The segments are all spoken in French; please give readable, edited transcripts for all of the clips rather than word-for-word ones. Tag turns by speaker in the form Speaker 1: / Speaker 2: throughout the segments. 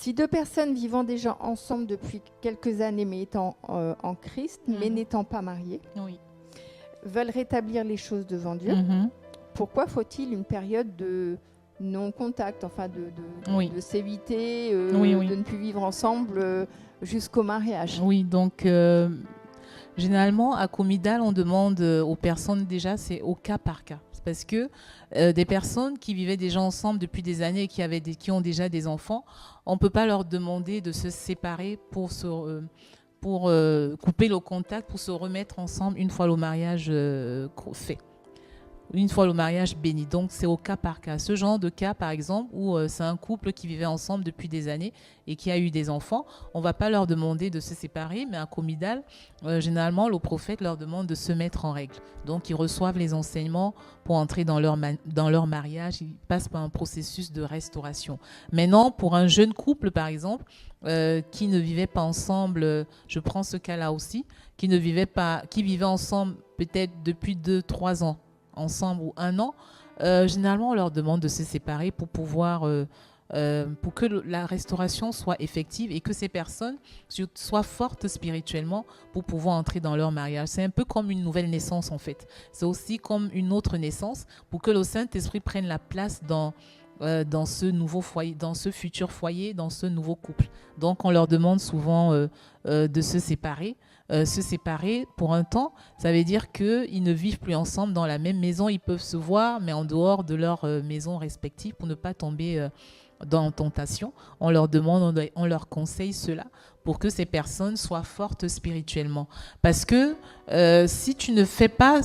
Speaker 1: Si deux personnes vivant déjà ensemble depuis quelques années mais étant en Christ, mais n'étant pas mariées,
Speaker 2: Oui.
Speaker 1: veulent rétablir les choses devant Dieu, pourquoi faut-il une période de non-contact, enfin de s'éviter, de ne plus vivre ensemble jusqu'au mariage?
Speaker 2: Oui, donc généralement à Comidal, on demande aux personnes déjà, c'est au cas par cas. C'est parce que des personnes qui vivaient déjà ensemble depuis des années et qui ont déjà des enfants, on ne peut pas leur demander de se séparer pour couper le contact, pour se remettre ensemble une fois le mariage fait. Une fois le mariage béni. Donc, c'est au cas par cas. Ce genre de cas, par exemple, où c'est un couple qui vivait ensemble depuis des années et qui a eu des enfants, on ne va pas leur demander de se séparer, mais à Comidal, généralement, le prophète leur demande de se mettre en règle. Donc, ils reçoivent les enseignements pour entrer dans leur mariage. Ils passent par un processus de restauration. Maintenant, pour un jeune couple, par exemple, qui ne vivait pas ensemble, je prends ce cas-là aussi, qui vivaient ensemble peut-être depuis 2-3 ans, ensemble ou 1 an, généralement on leur demande de se séparer pour pouvoir pour que la restauration soit effective et que ces personnes soient fortes spirituellement pour pouvoir entrer dans leur mariage. C'est un peu comme une nouvelle naissance en fait. C'est aussi comme une autre naissance pour que le Saint-Esprit prenne la place dans ce nouveau foyer, dans ce futur foyer, dans ce nouveau couple. Donc on leur demande souvent de se séparer. Se séparer pour un temps, ça veut dire qu'ils ne vivent plus ensemble dans la même maison. Ils peuvent se voir, mais en dehors de leur maison respective pour ne pas tomber dans la tentation. On leur demande, on leur conseille cela pour que ces personnes soient fortes spirituellement. Parce que si tu ne fais pas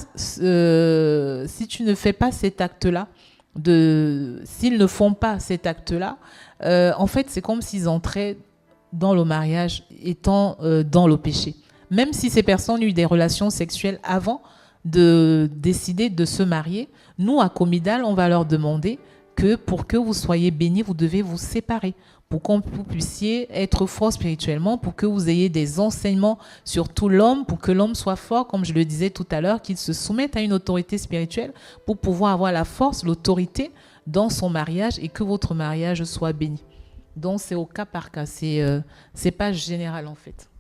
Speaker 2: cet acte-là, s'ils ne font pas cet acte-là, en fait, c'est comme s'ils entraient dans le mariage étant dans le péché. Même si ces personnes ont eu des relations sexuelles avant de décider de se marier, nous, à Comidal, on va leur demander que pour que vous soyez bénis, vous devez vous séparer pour que vous puissiez être fort spirituellement, pour que vous ayez des enseignements sur tout l'homme, pour que l'homme soit fort, comme je le disais tout à l'heure, qu'il se soumette à une autorité spirituelle pour pouvoir avoir la force, l'autorité dans son mariage et que votre mariage soit béni. Donc, c'est au cas par cas. C'est pas général, en fait.